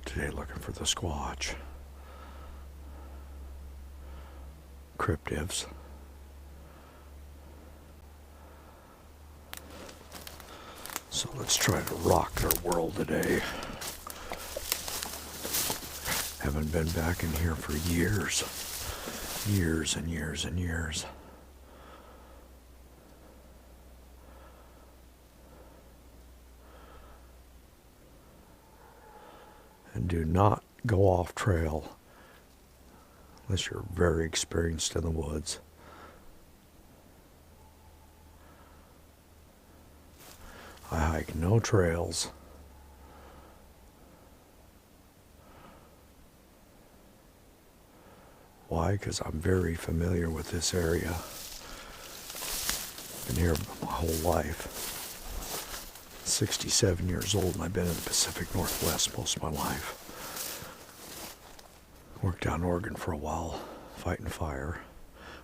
today looking for the squatch. Cryptids. So let's try to rock their world today. Haven't been back in here for years. Years and years and years. And do not go off trail unless you're very experienced in the woods. I hike no trails. Why? Because I'm very familiar with this area. Been here my whole life. 67 years old, and I've been in the Pacific Northwest most of my life. Worked down in Oregon for a while, fighting fire.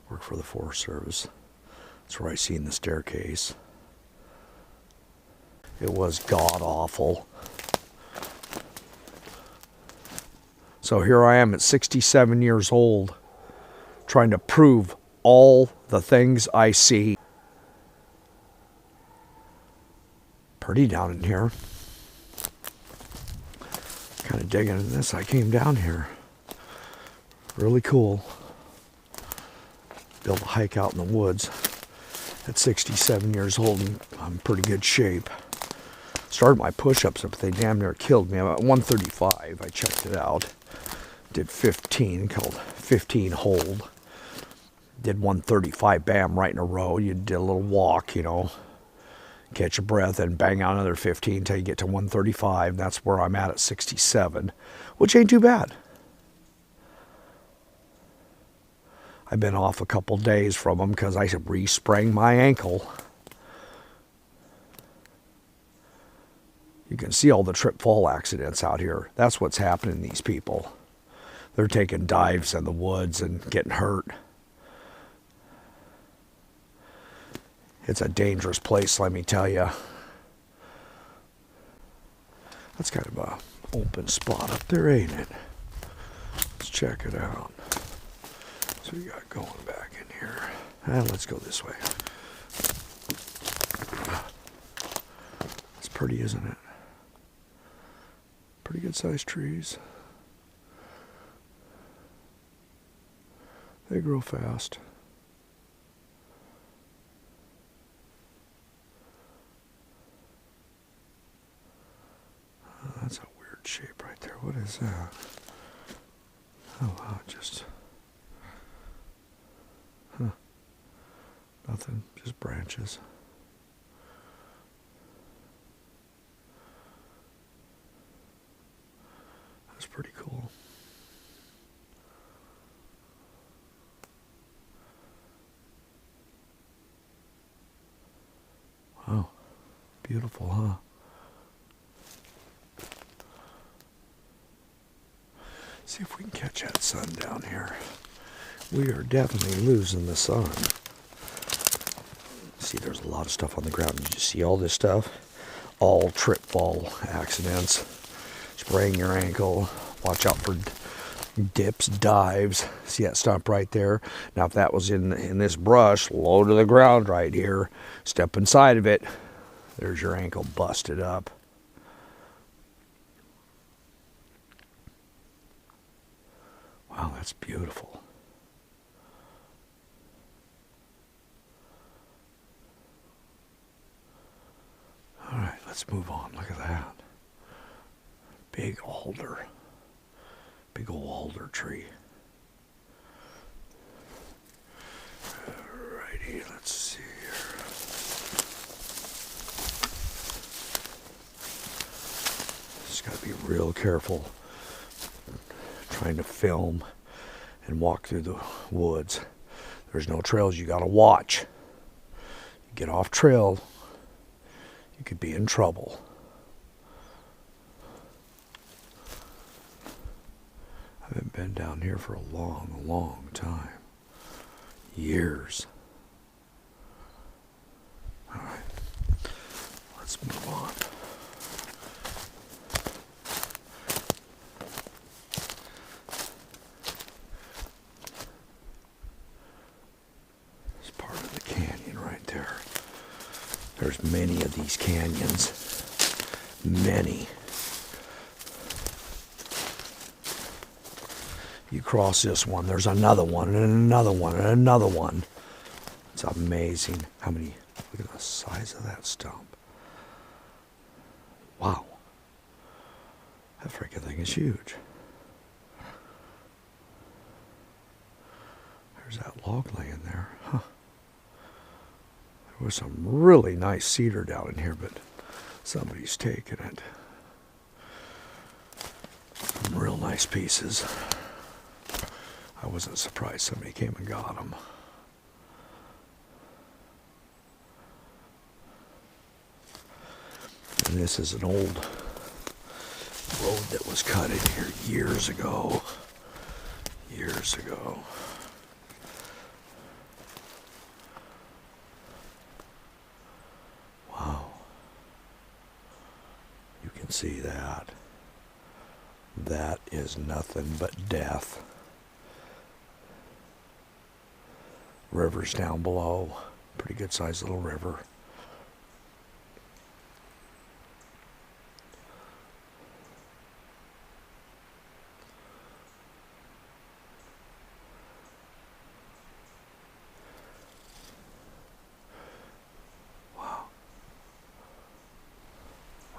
Worked for the Forest Service. That's where I seen the staircase. It was god-awful. So here I am at 67 years old, trying to prove all the things I see. Pretty down in here. Kind of digging in this. I came down here. Really cool. Built a hike out in the woods. At 67 years old, and I'm in pretty good shape. Started my push-ups, but they damn near killed me. I'm at 135. I checked it out. Did 15, called 15 hold. Did 135, bam, right in a row. You did a little walk, you know. Catch your breath and bang out another 15 until you get to 135. That's where I'm at 67, which ain't too bad. I've been off a couple days from them because I re-sprained my ankle. You can see all the trip-fall accidents out here. That's what's happening to these people. They're taking dives in the woods and getting hurt. It's a dangerous place, let me tell you. That's kind of a open spot up there, ain't it? Let's check it out. So we got going back in here. Let's go this way. It's pretty, isn't it? Pretty good sized trees. They grow fast. That's a weird shape right there. What is that? Oh wow, just... Huh. Nothing, just branches. That's pretty cool. Wow, beautiful, huh? See if we can catch that sun down here. We are definitely losing the sun. See, there's a lot of stuff on the ground. Did you see all this stuff? All trip fall accidents. Spraying your ankle. Watch out for dips, dives. See that stump right there? Now, if that was in this brush, low to the ground right here, step inside of it, there's your ankle busted up. Wow, that's beautiful. All right, let's move on. Look at that. Big alder. Big old alder tree. Alrighty, let's see here. Just gotta be real careful trying to film and walk through the woods. There's no trails you gotta watch. You get off trail, you could be in trouble. I haven't been down here for a long, long time. Years. All right, let's move on. There's many of these canyons. Many. You cross this one, there's another one, and another one, and another one. It's amazing how many. Look at the size of that stump. Wow. That freaking thing is huge. There's that log laying there. Huh. There was some really nice cedar down in here, but somebody's taken it. Some real nice pieces. I wasn't surprised somebody came and got them. And this is an old road that was cut in here years ago. Years ago. Wow. You can see that. That is nothing but death. River's down below. Pretty good sized little river. Wow.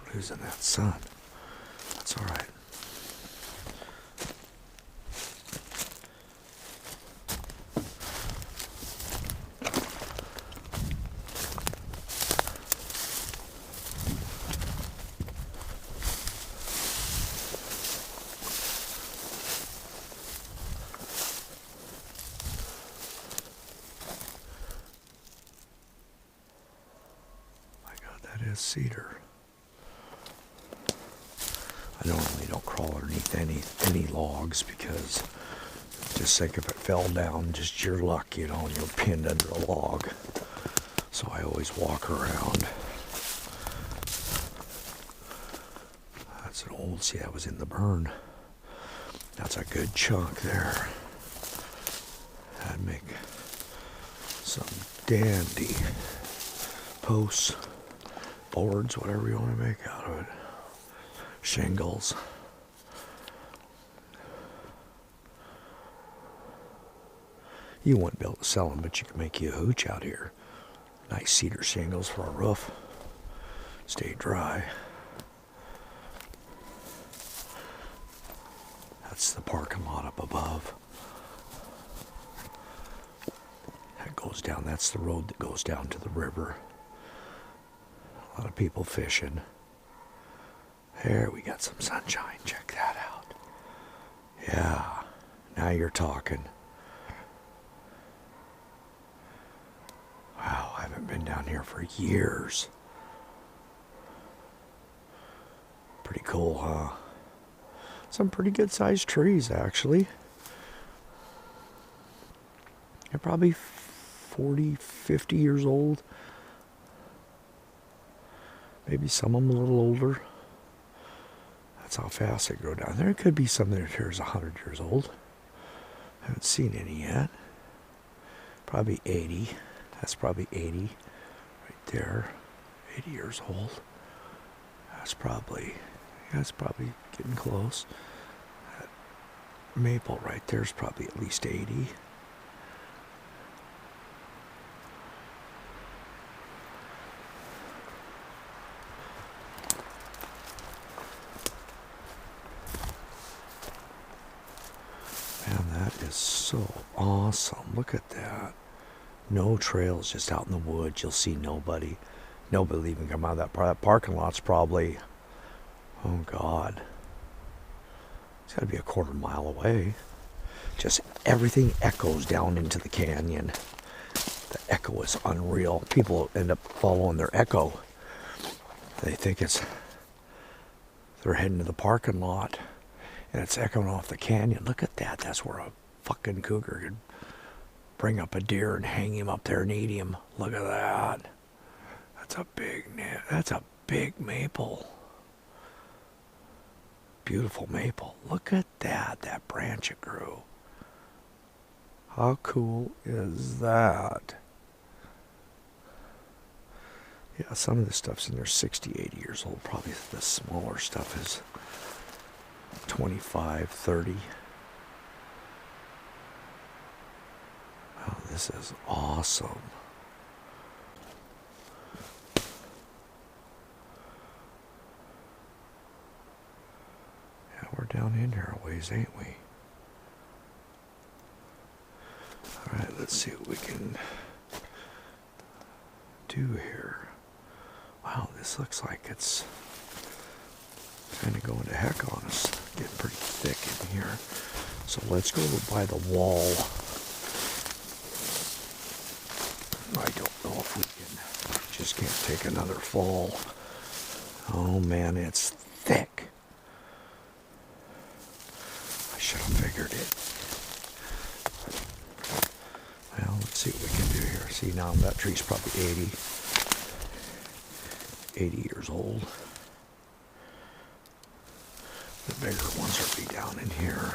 We're losing that sun. That's all right. That is cedar. I normally don't crawl underneath any logs because just think if it fell down, just your luck, you know, and you're pinned under a log. So I always walk around. That's an old, see, that was in the burn. That's a good chunk there. That'd make some dandy posts, boards, whatever you want to make out of it. Shingles. You wouldn't be able to sell them, but you can make you a hooch out here. Nice cedar shingles for a roof. Stay dry. That's the parking lot up above. That goes down, that's the road that goes down to the river. A lot of people fishing. There, we got some sunshine. Check that out. Yeah, now you're talking. Wow, I haven't been down here for years. Pretty cool, huh? Some pretty good sized trees, actually. They're probably 40, 50 years old. Maybe some of them a little older. That's how fast they grow down. There could be some that are 100 years old. Haven't seen any yet. Probably 80. That's probably 80 right there. 80 years old. That's probably getting close. That maple right there is probably at least 80. Man, that is so awesome. Look at that. No trails, just out in the woods. You'll see nobody. Nobody will even come out of that parking lot's probably, oh God, it's got to be a quarter mile away. Just everything echoes down into the canyon. The echo is unreal. People end up following their echo. They think they're heading to the parking lot and it's echoing off the canyon. Look at that. That's where a fucking cougar could bring up a deer and hang him up there and eat him. Look at that. That's a big maple. Beautiful maple. Look at that branch it grew. How cool is that? Yeah, some of this stuff's in there 60, 80 years old. Probably the smaller stuff is 25, 30. Oh, this is awesome. Yeah, we're down in here a ways, ain't we? All right, let's see what we can do here. Wow, this looks like it's kind of going to heck on us. Getting pretty thick in here. So let's go by the wall. I don't know if we can. Just can't take another fall. Oh man, it's thick. I should have figured it. Well, let's see what we can do here. See, now that tree's probably 80 years old. The bigger ones will be down in here.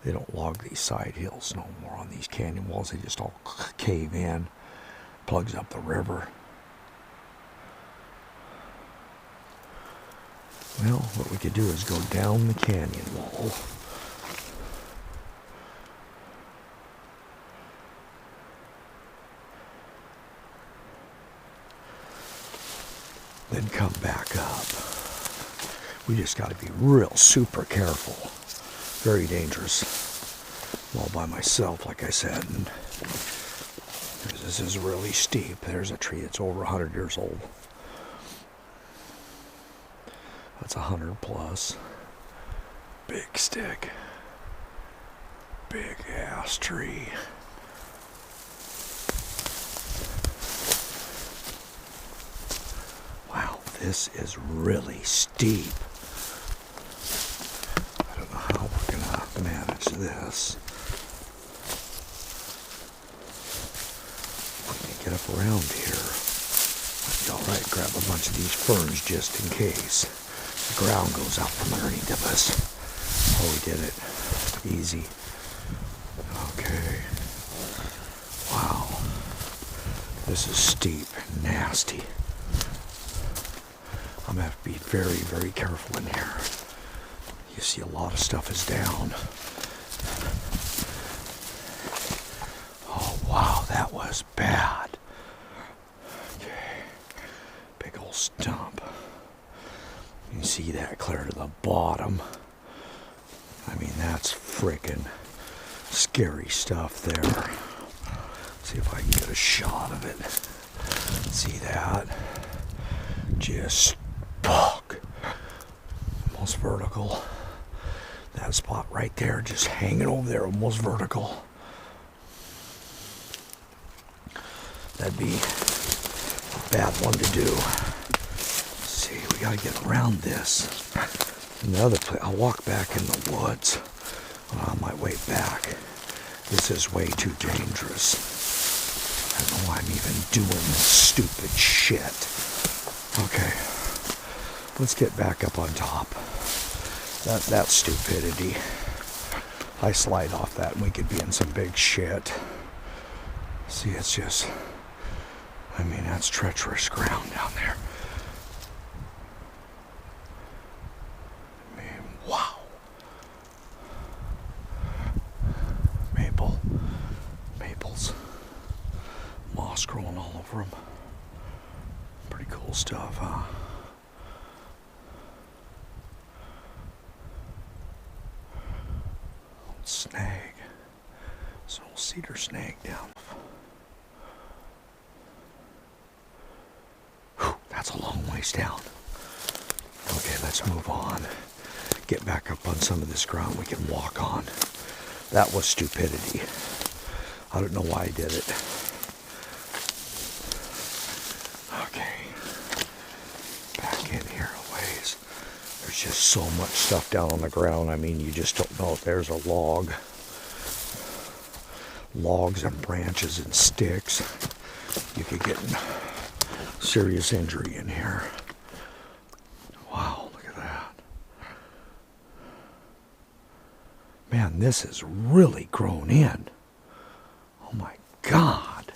They don't log these side hills no more on these canyon walls. They just all cave in. Plugs up the river. Well, what we could do is go down the canyon wall. Then come back up. We just got to be real super careful. Very dangerous. I'm all by myself, like I said. And this is really steep. There's a tree that's over 100 years old. That's 100 plus. Big stick. Big ass tree. Wow, this is really steep. I don't know how we're gonna manage this. We can get up around here. Might be all right, grab a bunch of these ferns just in case the ground goes out from underneath of us. Oh, we did it. Easy. Okay. Wow. This is steep and nasty. I'm going to have to be very, very careful in here. You see a lot of stuff is down. Oh, wow, that was bad. Okay. Big old stump. You can see that clear to the bottom. I mean, that's frickin' scary stuff there. See if I can get a shot of it. See that? Just fuck. Almost vertical. That spot right there, just hanging over there, almost vertical. That'd be a bad one to do. Let's see, we gotta get around this. Another place, I'll walk back in the woods on my way back. This is way too dangerous. I don't know why I'm even doing this stupid shit. Okay, let's get back up on top. That stupidity. I slide off that and we could be in some big shit. See, it's just, I mean, that's treacherous ground down there. I mean, wow. Maples. Moss growing all over them. Pretty cool stuff, huh? Old snag. It's an old cedar snag down. Whew, that's a long ways down. Okay, let's move on. Get back up on some of this ground we can walk on. That was stupidity. I don't know why I did it. Okay. Back in here a ways. There's just so much stuff down on the ground. I mean, you just don't know if there's a log. Logs and branches and sticks. You could get serious injury in here. Wow, look at that. Man, this is really grown in. Oh my God.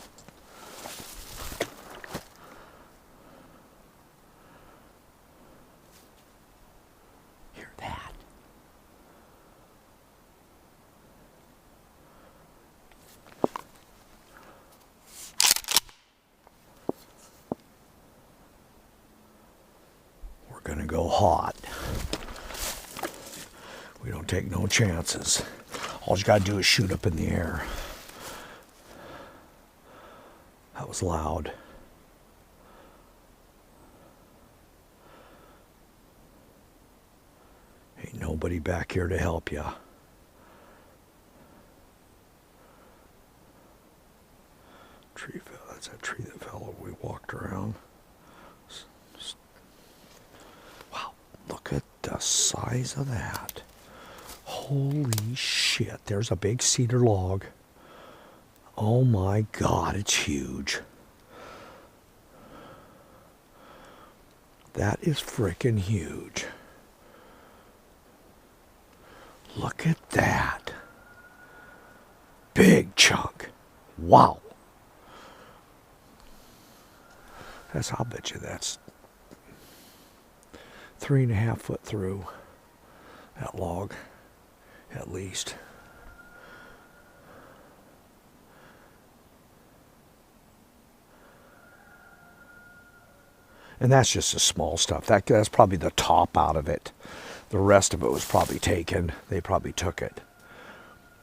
hot. We don't take no chances. All you gotta do is shoot up in the air. That was loud. Ain't nobody back here to help you. Tree fell. That's that tree that fell over. We walked around. Wow, look at the size of that. Holy shit, there's a big cedar log. Oh my God, it's huge. That is freaking huge. Look at that. Big chunk. Wow. I'll bet you that's 3.5 foot through that log, at least. And that's just the small stuff. That's probably the top out of it. The rest of it was probably taken. They probably took it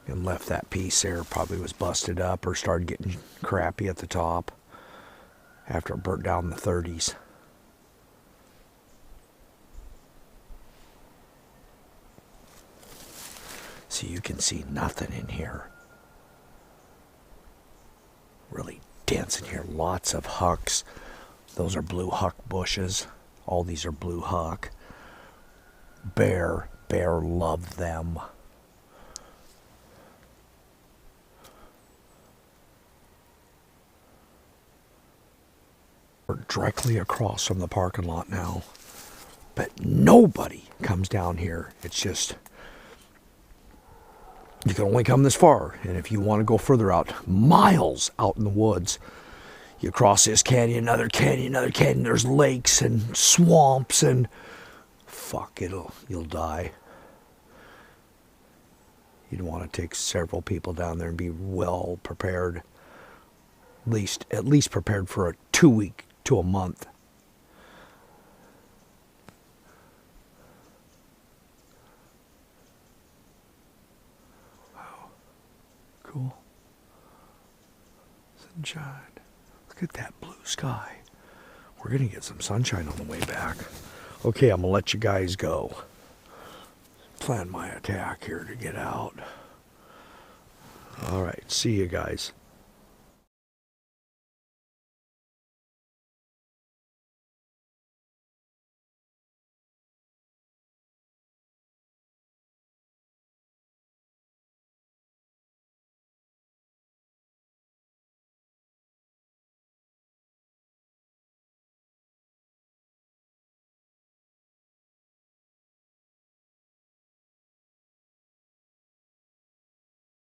and left that piece there. Probably was busted up or started getting crappy at the top after it burnt down in the 30s. So you can see nothing in here. Really dense in here. Lots of hucks. Those are blue huck bushes. All these are blue huck. Bear loved them. We're directly across from the parking lot now. But nobody comes down here. It's just, you can only come this far. And if you want to go further out, miles out in the woods, you cross this canyon, another canyon, another canyon. There's lakes and swamps and fuck, you'll die. You'd want to take several people down there and be well prepared. At least prepared for a 2 week to a month. Wow. Cool. Sunshine. Look at that blue sky. We're going to get some sunshine on the way back. Okay, I'm going to let you guys go. Plan my attack here to get out. All right, see you guys.